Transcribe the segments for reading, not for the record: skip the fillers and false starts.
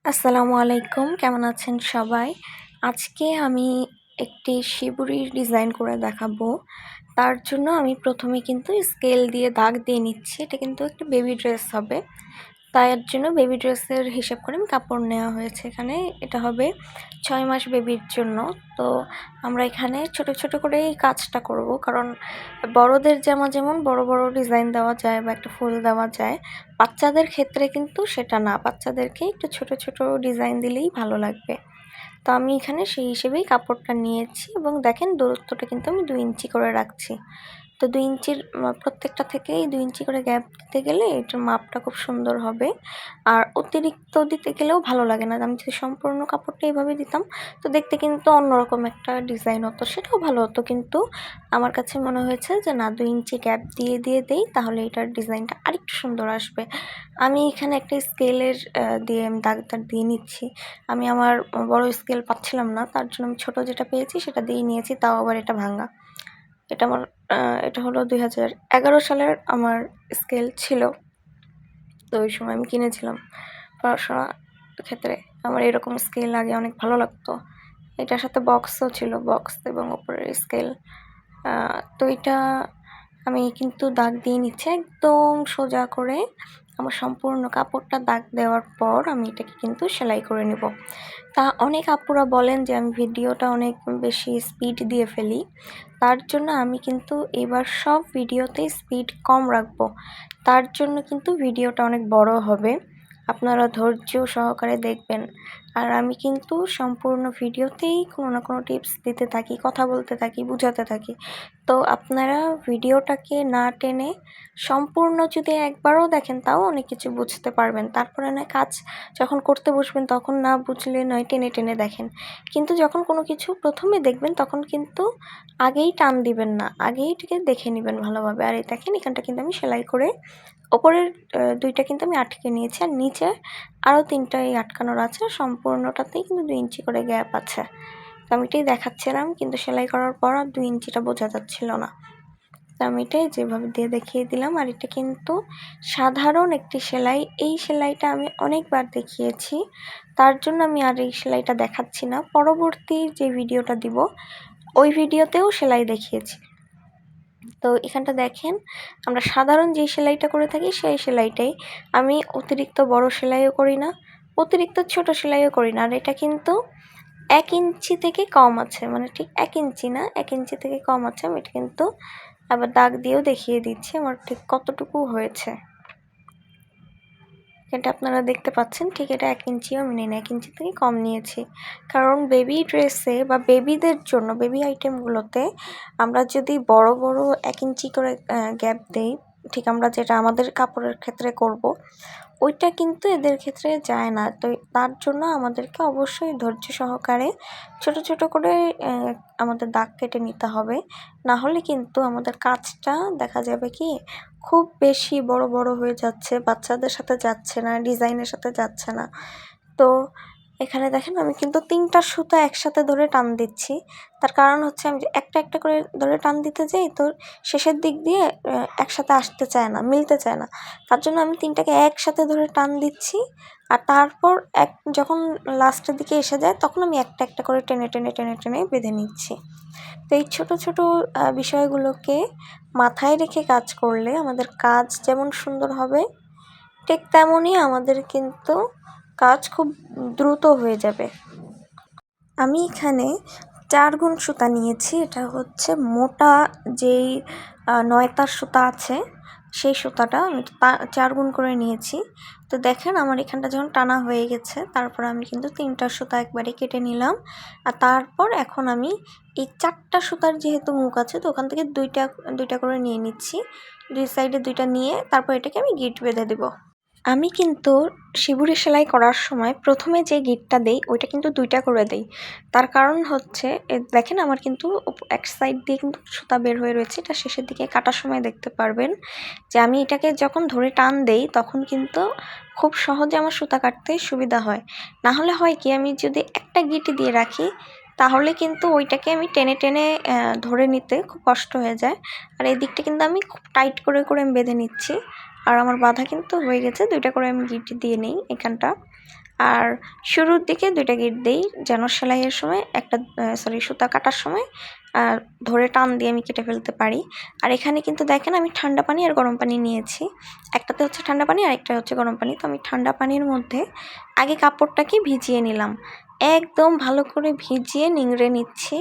আসসালামু আলাইকুম, কেমন আছেন সবাই? আজকে আমি একটি শিবুরির ডিজাইন করে দেখাবো। তার জন্য আমি প্রথমে কিন্তু স্কেল দিয়ে দাগ দিয়ে নিচ্ছি। এটা কিন্তু একটা বেবি ড্রেস হবে। তার জন্য বেবি ড্রেসের হিসাব করে আমি কাপড় নেওয়া হয়েছে এখানে। এটা হবে 6 মাস বেবির জন্য। তো আমরা এখানে ছোট ছোট করেই কাজটা করব, কারণ বড়দের জামা যেমন বড় বড় ডিজাইন দেওয়া যায় বা একটা ফুল দেওয়া যায়, বাচ্চাদের ক্ষেত্রে কিন্তু সেটা না। বাচ্চাদেরকে একটু ছোট ছোট ডিজাইন দিলেই ভালো লাগবে। তো আমি এখানে সেই হিসেবেই কাপড়টা নিয়েছি এবং দেখেন দূরত্বটা কিন্তু আমি 2 ইঞ্চি করে রাখছি। তো 2 ইঞ্চির প্রত্যেকটা থেকেই 2 ইঞ্চি করে গ্যাপ দিতে গেলে এটার মাপটা খুব সুন্দর হবে। আর অতিরিক্ত দিতে গেলেও ভালো লাগে না। আমি যদি সম্পূর্ণ কাপড়টা এভাবে দিতাম তো দেখতে কিন্তু অন্যরকম একটা ডিজাইন হতো, সেটাও ভালো হতো। কিন্তু আমার কাছে মনে হয়েছে যে না, 2 ইঞ্চি গ্যাপ দিয়ে দেই, তাহলে এটার ডিজাইনটা আরেকটু সুন্দর আসবে। আমি এখানে একটা স্কেলের দিয়ে আমি দাগটা দিয়ে নিচ্ছি। আমি আমার বড় স্কেল পাচ্ছিলাম না, তার জন্য আমি ছোট যেটা পেয়েছি সেটা দিয়ে নিয়েছি, তাও আবার এটা ভাঙা। এটা আমার এটা হলো 2011 সালের আমার স্কেল ছিল। তো ওই সময় আমি কিনেছিলাম পড়াশোনার ক্ষেত্রে। আমার এরকম স্কেল আগে অনেক ভালো লাগতো। এটার সাথে বক্সও ছিল, বক্স এবং উপরের স্কেল। তো এটা আমি কিন্তু দাগ দিয়ে নিচ্ছি একদম সোজা করে। আমার সম্পূর্ণ কাপড়টা দাগ দেওয়ার পর আমি এটাকে কিন্তু সেলাই করে নেব। তা অনেক আপুরা বলেন যে আমি ভিডিওটা অনেক বেশি স্পিড দিয়ে ফেলি। তার জন্য আমি কিন্তু এবার সব ভিডিওতেই স্পিড কম রাখবো। তার জন্য কিন্তু ভিডিওটা অনেক বড় হবে। আপনারা ধৈর্য সহকারে দেখবেন। আর আমি কিন্তু সম্পূর্ণ ভিডিওতেই কোনো না কোনো টিপস দিতে থাকি, কথা বলতে থাকি, বুঝাতে থাকি। তো আপনারা ভিডিওটাকে না টেনে সম্পূর্ণ যদি একবারও দেখেন তাও অনেক কিছু বুঝতে পারবেন। তারপরে নয় কাজ যখন করতে বসবেন তখন না বুঝলে নয় টেনে টেনে দেখেন। কিন্তু যখন কোনো কিছু প্রথমে দেখবেন তখন কিন্তু আগেই টান দিবেন না, আগেই এটাকে দেখে নেবেন ভালোভাবে। আর এই দেখেন এখানটা কিন্তু আমি সেলাই করে ওপরের 2টা কিন্তু আমি আটকে নিয়েছি, আর নিচে আরও 3টা আটকানোর আছে। সম্পূর্ণটাতেই কিন্তু 2 ইঞ্চি করে গ্যাপ আছে। তো আমি এটাই দেখাচ্ছিলাম, কিন্তু সেলাই করার পর আর 2 ইঞ্চিটা বোঝা যাচ্ছিল না। তো আমি এটাই যেভাবে দিয়ে দেখিয়ে দিলাম। আর এটা কিন্তু সাধারণ একটি সেলাই। এই সেলাইটা আমি অনেকবার দেখিয়েছি, তার জন্য আমি আর এই সেলাইটা দেখাচ্ছি না। পরবর্তী যে ভিডিওটা দিব ওই ভিডিওতেও সেলাই দেখিয়েছি। তো এখানটা দেখেন আমরা সাধারণ যে সেলাইটা করে থাকি সেই সেলাইটাই। আমি অতিরিক্ত বড় সেলাইও করি না, অতিরিক্ত ছোট সেলাইও করি না। আর এটা কিন্তু 1 ইঞ্চি থেকে কম আছে, মানে ঠিক 1 ইঞ্চি না, 1 ইঞ্চি থেকে কম আছে। আমি এটা কিন্তু আবার দাগ দিয়েও দেখিয়ে দিচ্ছি আমার ঠিক কতটুকু হয়েছে। এটা আপনারা দেখতে পাচ্ছেন, ঠিক এটা 1 ইঞ্চিও আমি নিই না, 1 ইঞ্চি থেকে কম নিয়েছি। কারণ বেবি ড্রেসে বা বেবিদের জন্য, বেবি আইটেমগুলোতে আমরা যদি বড় বড় 1 ইঞ্চি করে গ্যাপ দেই, ঠিক আমরা যেটা আমাদের কাপড়ের ক্ষেত্রে করব, ওইটা কিন্তু এদের ক্ষেত্রে যায় না। তো তার জন্য আমাদেরকে অবশ্যই ধৈর্য সহকারে ছোট ছোট করে আমাদের দাগ কেটে নিতে হবে। না হলে কিন্তু আমাদের কাজটা দেখা যাবে কি খুব বেশি বড় বড় হয়ে যাচ্ছে, বাচ্চাদের সাথে যাচ্ছে না, ডিজাইনের সাথে যাচ্ছে না। তো এখানে দেখেন আমি কিন্তু 3টা সুতা একসাথে ধরে টান দিচ্ছি। তার কারণ হচ্ছে আমি একটা একটা করে ধরে টান দিতে যাই তো শেষের দিক দিয়ে একসাথে আসতে চায় না, মিলতে চায় না। তার জন্য আমি 3টাকে একসাথে ধরে টান দিচ্ছি। আর তারপর যখন লাস্টের দিকে এসে যায় তখন আমি একটা একটা করে টেনে টেনে টেনে টেনে বেঁধে নিচ্ছি। তো এই ছোট ছোট বিষয়গুলোকে মাথায় রেখে কাজ করলে আমাদের কাজ যেমন সুন্দর হবে, ঠিক তেমনই আমাদের কিন্তু কাজ খুব দ্রুত হয়ে যাবে। আমি এখানে 4 গুণ সুতা নিয়েছি। এটা হচ্ছে মোটা যেই 9 তার সুতা আছে সেই সুতাটা আমি 4 গুণ করে নিয়েছি। তো দেখেন আমার এখানটা যখন টানা হয়ে গেছে তারপর আমি কিন্তু 3টা সুতা একবারে কেটে নিলাম। আর তারপর এখন আমি এই 4টা সুতার যেহেতু মুখ আছে তো ওখান থেকে দুইটা করে নিয়ে নিচ্ছি। 2 সাইডে 2টা নিয়ে তারপর এটাকে আমি গিট বেঁধে দেবো। আমি কিন্তু শিবুরি সেলাই করার সময় প্রথমে যে গিটটা দেই ওইটা কিন্তু 2টা করে দেই। তার কারণ হচ্ছে দেখেন আমার কিন্তু এক সাইড দিয়ে কিন্তু সুতা বের হয়ে রয়েছে। এটা শেষের দিকে কাটার সময় দেখতে পারবেন যে আমি এটাকে যখন ধরে টান দেই তখন কিন্তু খুব সহজে আমার সুতা কাটতে সুবিধা হয়। না হলে হয় কি, আমি যদি একটা গিট দিয়ে রাখি তাহলে কিন্তু ওইটাকে আমি টেনে টেনে ধরে নিতে খুব কষ্ট হয়ে যায়। আর এই দিকটা কিন্তু আমি খুব টাইট করে করে আমি বেঁধে নিচ্ছি। আর আমার বাঁধা কিন্তু হয়ে গেছে, 2টা করে আমি গিট দিয়ে নিই এখানটা। আর শুরুর দিকে 2টা গিট দেই যেন সেলাইয়ের সময় সুতা কাটার সময় ধরে টান দিয়ে আমি কেটে ফেলতে পারি। আর এখানে কিন্তু দেখেন আমি ঠান্ডা পানি আর গরম পানি নিয়েছি, একটাতে হচ্ছে ঠান্ডা পানি আর একটা হচ্ছে গরম পানি। তো আমি ঠান্ডা পানির মধ্যে আগে কাপড়টাকে ভিজিয়ে নিলাম, একদম ভালো করে ভিজিয়ে নিংড়ে নিচ্ছি।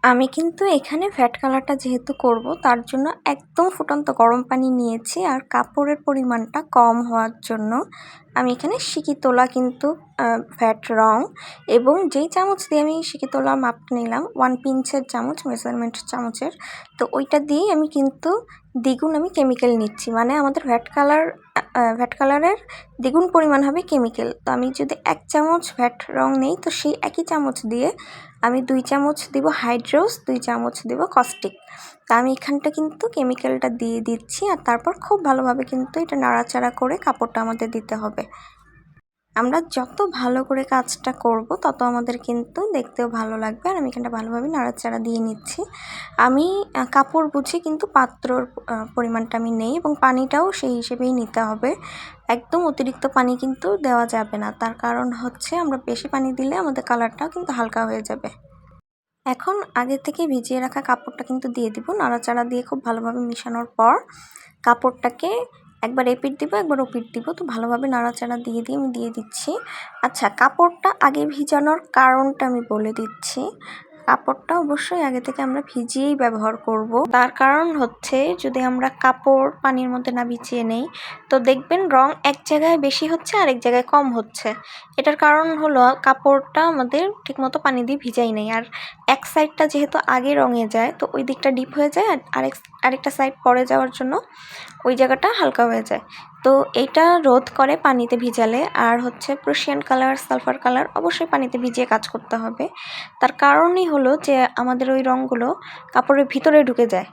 আমি কিন্তু এখানে ফ্যাট কালারটা যেহেতু করব তার জন্য একদম ফুটন্ত গরম পানি নিয়েছি, আর কাপড়ের পরিমাণটা কম হওয়ার জন্য আমি এখানে সিকি তোলা কিন্তু ফ্যাট রং এবং যেই চামচ দিয়ে আমি সিকি তোলা মাপটা নিলাম 1 পিঞ্চের চামচ, মেজারমেন্ট চামচের, তো ওইটা দিয়েই আমি কিন্তু দ্বিগুণ আমি কেমিক্যাল নিচ্ছি, মানে আমাদের ফ্যাট কালারের দ্বিগুণ পরিমাণ হবে কেমিক্যাল। তো আমি যদি 1 চামচ ফ্যাট রং নেই তো সেই একই চামচ দিয়ে আমি 2 চামচ দিব হাইড্রোস, 2 চামচ দিব কস্টিক। তা আমি এখানটা কিন্তু কেমিক্যালটা দিয়ে দিচ্ছি, আর তারপর খুব ভালোভাবে কিন্তু এটা নাড়াচাড়া করে কাপড়টা আমাদের দিতে হবে। আমরা যত ভালো করে কাজটা করব তত আমাদের কিন্তু দেখতেও ভালো লাগবে। আর আমি এখানটা ভালোভাবে নাড়াচাড়া দিয়ে নিচ্ছি। আমি কাপড় বুঝে কিন্তু পাত্রর পরিমাণটা আমি নেই এবং পানিটাও সেই হিসেবেই নিতে হবে। একদম অতিরিক্ত পানি কিন্তু দেওয়া যাবে না, তার কারণ হচ্ছে আমরা বেশি পানি দিলে আমাদের কালারটাও কিন্তু হালকা হয়ে যাবে। এখন আগে থেকে ভিজিয়ে রাখা কাপড়টা কিন্তু দিয়ে দিব, নাড়াচাড়া দিয়ে খুব ভালোভাবে মিশানোর পর কাপড়টাকে একবার এপিট দিব একবার ওপিট দিব, তো ভালোভাবে নাড়াচাড়া দিয়ে আমি দিয়ে দিচ্ছি। আচ্ছা, কাপড়টা আগে ভিজানোর কারণটা আমি বলে দিচ্ছি। কাপড়টা অবশ্যই আগে থেকে আমরা ভিজিয়েই ব্যবহার করব। তার কারণ হচ্ছে যদি আমরা কাপড় পানির মধ্যে না ভিজিয়ে নেই তো দেখবেন রং এক জায়গায় বেশি হচ্ছে আর এক জায়গায় কম হচ্ছে। এটার কারণ হলো কাপড়টা আমাদের ঠিকমতো পানি দিয়ে ভিজাই নেই, আর এক সাইডটা যেহেতু আগে রঙে যায় তো ওই দিকটা ডিপ হয়ে যায়, আর আরেকটা সাইড পরে যাওয়ার জন্য ওই জায়গাটা হালকা হয়ে যায়। তো এটা রোধ করে পানিতে ভিজালে। আর হচ্ছে প্রুশিয়ান কালার, সালফার কালার অবশ্যই পানিতে ভিজিয়ে কাজ করতে হবে। তার কারণই হলো যে আমাদের ওই রঙগুলো কাপড়ের ভিতরে ঢুকে যায়,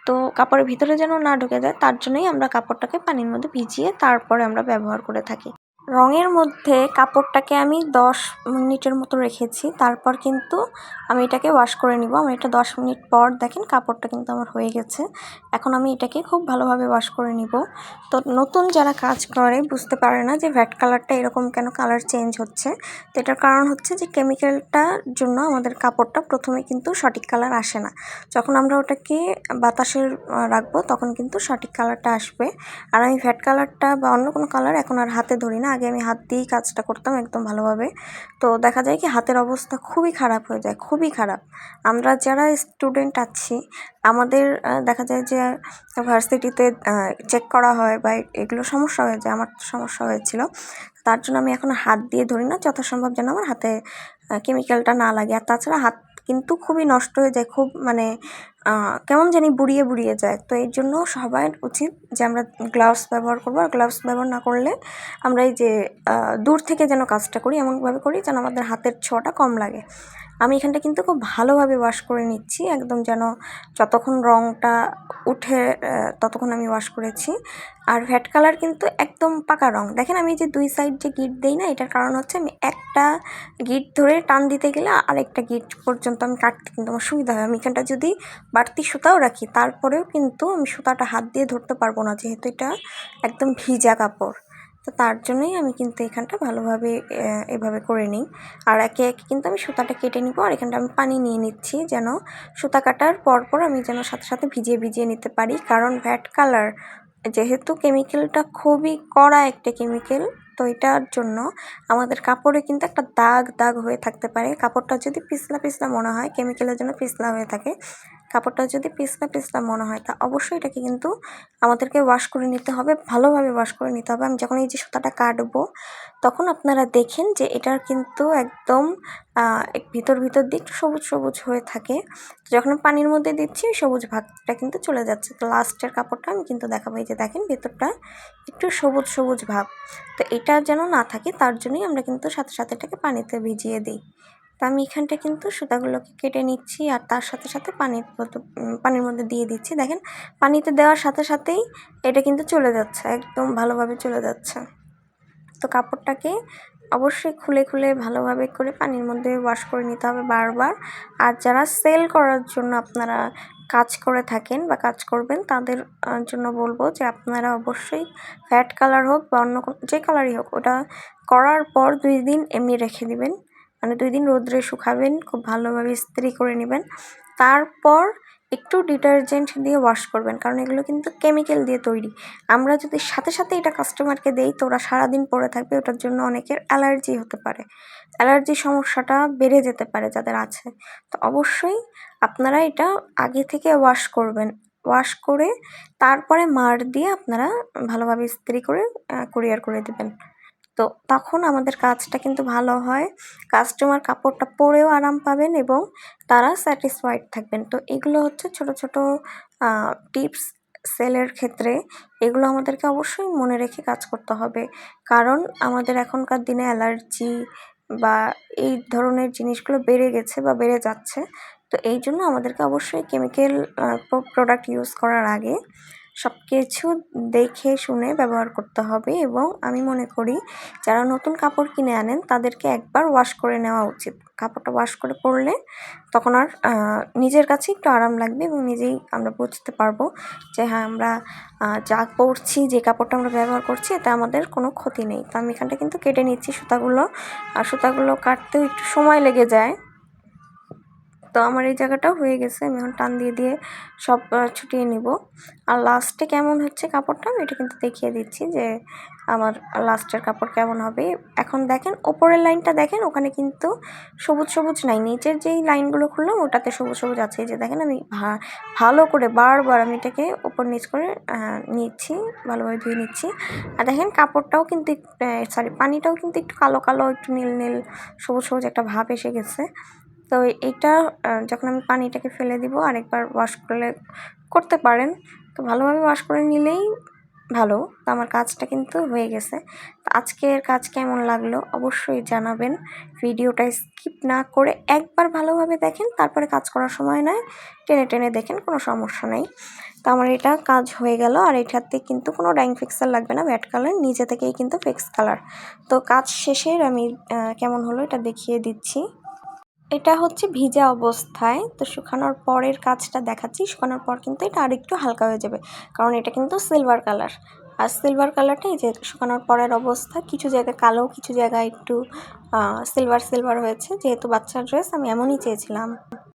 তো কাপড়ের ভিতরে যেন না ঢুকে যায় তার জন্যই আমরা কাপড়টাকে পানির মধ্যে ভিজিয়ে তারপরে আমরা ব্যবহার করে থাকি। রঙের মধ্যে কাপড়টাকে আমি 10 মিনিটের মতো রেখেছি, তারপর কিন্তু আমি এটাকে ওয়াশ করে নিব। আমার এটা 10 মিনিট পর দেখেন কাপড়টা কিন্তু আমার হয়ে গেছে। এখন আমি এটাকে খুব ভালোভাবে ওয়াশ করে নিব। তো নতুন যারা কাজ করে বুঝতে পারে না যে ভ্যাট কালারটা এরকম কেন কালার চেঞ্জ হচ্ছে, তো এটার কারণ হচ্ছে যে কেমিক্যালটার জন্য আমাদের কাপড়টা প্রথমে কিন্তু সঠিক কালার আসে না। যখন আমরা ওটাকে বাতাসে রাখবো তখন কিন্তু সঠিক কালারটা আসবে। আর আমি ভ্যাট কালারটা বা অন্য কোনো কালার এখন আর হাতে ধরি না, আগে আমি হাত দিয়েই কাজটা করতাম একদম ভালোভাবে। তো দেখা যায় কি হাতের অবস্থা খুবই খারাপ হয়ে যায়, খুবই খারাপ। আমরা যারা স্টুডেন্ট আছি আমাদের দেখা যায় যে ভার্সিটিতে চেক করা হয় বা এগুলো সমস্যা হয়ে যায়, আমার সমস্যা হয়েছিল। তার জন্য আমি এখন হাত দিয়ে ধরি না, যথাসম্ভব যেন আমার হাতে কেমিক্যালটা না লাগে। আর তাছাড়া হাত কিন্তু খুবই নষ্ট হয়ে যায়, খুব মানে কেমন জানি বুড়িয়ে যায়। তো এর জন্য সবার উচিত যে আমরা গ্লাভস ব্যবহার করবো, আর গ্লাভস ব্যবহার না করলে আমরা এই যে দূর থেকে যেন কাজটা করি এমনভাবে করি যেন আমাদের হাতের ছোঁয়াটা কম লাগে। আমি এখানটা কিন্তু খুব ভালোভাবে ওয়াশ করে নিচ্ছি, একদম যেন যতক্ষণ রঙটা উঠে ততক্ষণ আমি ওয়াশ করেছি। আর ভ্যাট কালার কিন্তু একদম পাকা রং। দেখেন আমি যে 2 সাইড যে গিট দেই না, এটার কারণ হচ্ছে আমি একটা গিট ধরে টান দিতে গেলে আরেকটা গিট পর্যন্ত আমি কাটতে কিন্তু আমার সুবিধা হয়। আমি এখানটা যদি বাড়তি সুতাও রাখি তারপরেও কিন্তু আমি সুতাটা হাত দিয়ে ধরতে পারবো না, যেহেতু এটা একদম ভিজা কাপড়। তো তার জন্যই আমি কিন্তু এখানটা ভালোভাবে এভাবে করে নিই। আর একে একে কিন্তু আমি সুতাটা কেটে নিব, আর এখানটা আমি পানি নিয়ে নিচ্ছি যেন সুতা কাটার পরপর আমি যেন সাথে সাথে ভিজিয়ে নিতে পারি। কারণ ভ্যাট কালার যেহেতু কেমিক্যালটা খুবই কড়া একটা কেমিক্যাল, তো এটার জন্য আমাদের কাপড়ে কিন্তু একটা দাগ হয়ে থাকতে পারে। কাপড়টা যদি পিছলা মনে হয়, কেমিক্যালের জন্য পিছলা হয়ে থাকে, কাপড়টা যদি পিছলা মনে হয় তা অবশ্যই এটাকে কিন্তু আমাদেরকে ওয়াশ করে নিতে হবে, ভালোভাবে ওয়াশ করে নিতে হবে। আমি যখন এই যে সুতাটা কাটবো তখন আপনারা দেখেন যে এটার কিন্তু একদম ভিতর দিয়ে একটু সবুজ হয়ে থাকে। যখন আমি পানির মধ্যে দিচ্ছি সবুজ ভাগটা কিন্তু চলে যাচ্ছে। তো লাস্টের কাপড়টা আমি কিন্তু দেখাবো, এই যে দেখেন ভেতরটা একটু সবুজ ভাব। তো এটা যেন না থাকে তার জন্যই আমরা কিন্তু সাথে এটাকে পানিতে ভিজিয়ে দিই। তো আমি এখানটা কিন্তু সুতাগুলোকে কেটে নিচ্ছি আর তার সাথে পানির মধ্যে দিয়ে দিচ্ছি। দেখেন পানিতে দেওয়ার সাথেই এটা কিন্তু চলে যাচ্ছে, একদম ভালোভাবে চলে যাচ্ছে। তো কাপড়টাকে অবশ্যই খুলে খুলে ভালোভাবে করে পানির মধ্যে ওয়াশ করে নিতে হবে বারবার। আর যারা সেল করার জন্য আপনারা কাজ করে থাকেন বা কাজ করবেন তাদের জন্য বলবো যে আপনারা অবশ্যই ফ্যাট কালার হোক বা অন্য যে কালারই হোক ওটা করার পর 2 দিন এমনি রেখে দিবেন, মানে 2 দিন রোদ্রে শুকাবেন, খুব ভালোভাবে ইস্ত্রি করে নেবেন। তারপর একটু ডিটারজেন্ট দিয়ে ওয়াশ করবেন, কারণ এগুলো কিন্তু কেমিক্যাল দিয়ে তৈরি। আমরা যদি সাথে সাথে এটা কাস্টমারকে দেই তো ওরা সারাদিন পরে থাকবে, ওটার জন্য অনেকের অ্যালার্জি হতে পারে, অ্যালার্জি সমস্যাটা বেড়ে যেতে পারে যাদের আছে। তো অবশ্যই আপনারা এটা আগে থেকে ওয়াশ করবেন, ওয়াশ করে তারপরে মার দিয়ে আপনারা ভালোভাবে ইস্ত্রি করে কুরিয়ার করে দেবেন। তো তখন আমাদের কাজটা কিন্তু ভালো হয়, কাস্টমার কাপড়টা পরেও আরাম পাবেন এবং তারা স্যাটিসফাইড থাকবেন। তো এগুলো হচ্ছে ছোট ছোট টিপস সেলের ক্ষেত্রে, এগুলো আমাদেরকে অবশ্যই মনে রেখে কাজ করতে হবে, কারণ আমাদের এখনকার দিনে অ্যালার্জি বা এই ধরনের জিনিসগুলো বেড়ে গেছে বা বেড়ে যাচ্ছে। তো এই জন্য আমাদেরকে অবশ্যই কেমিক্যাল প্রোডাক্ট ইউজ করার আগে সব কিছু দেখে শুনে ব্যবহার করতে হবে। এবং আমি মনে করি যারা নতুন কাপড় কিনে আনেন তাদেরকে একবার ওয়াশ করে নেওয়া উচিত। কাপড়টা ওয়াশ করে পরলে তখন আর নিজের কাছে একটু আরাম লাগবে এবং নিজেই আমরা বুঝতে পারবো যে হ্যাঁ আমরা যা পরছি, যে কাপড়টা আমরা ব্যবহার করছি এতে আমাদের কোনো ক্ষতি নেই। তো আমি এখানটা কিন্তু কেটে নিচ্ছি সুতাগুলো, আর সুতাগুলো কাটতেও একটু সময় লেগে যায়। তো আমার এই জায়গাটাও হয়ে গেছে, আমি এখন টান দিয়ে দিয়ে সব ছুটিয়ে নিব। আর লাস্টে কেমন হচ্ছে কাপড়টা আমি এটা কিন্তু দেখিয়ে দিচ্ছি যে আমার লাস্টের কাপড় কেমন হবে। এখন দেখেন ওপরের লাইনটা দেখেন, ওখানে কিন্তু সবুজ সবুজ নাই, নিচের যেই লাইনগুলো খুললাম ওটাতে সবুজ সবুজ আছে। এই যে দেখেন আমি ভালো করে বারবার আমি এটাকে ওপর নিচ করে নিচ্ছি, ভালোভাবে ধুয়ে নিচ্ছি। আর দেখেন কাপড়টাও কিন্তু সরি পানিটাও কিন্তু একটু কালো কালো, একটু নীল নীল সবুজ সবুজ একটা ভাব এসে গেছে। তো এটা যখন আমি পানিটাকে ফেলে দিব আরেকবার ওয়াশ করতে পারেন, তো ভালোভাবে ওয়াশ করে নিলেই ভালো। তো আমার কাজটা কিন্তু হয়ে গেছে। তো আজকের কাজ কেমন লাগলো অবশ্যই জানাবেন। ভিডিওটা স্কিপ না করে একবার ভালোভাবে দেখেন, তারপরে কাজ করার সময় নয় টেনে টেনে দেখেন, কোনো সমস্যা নেই। তো আমার এটা কাজ হয়ে গেল, আর এটাতে কিন্তু কোনো ডাইং ফিক্সার লাগবে না, ম্যাট কালার নিজে থেকেই কিন্তু ফিক্স কালার। তো কাজ শেষের আমি কেমন হলো এটা দেখিয়ে দিচ্ছি। এটা হচ্ছে ভিজা অবস্থায়, তো শুকানোর পরের কাজটা দেখাচ্ছি। শুকানোর পর কিন্তু এটা আরেকটু হালকা হয়ে যাবে, কারণ এটা কিন্তু সিলভার কালার। আর সিলভার কালারটা এই যে শুকানোর পরের অবস্থা, কিছু জায়গায় কালো, কিছু জায়গায় একটু সিলভার সিলভার হয়েছে, যেহেতু বাচ্চার ড্রেস আমি এমনই চেয়েছিলাম।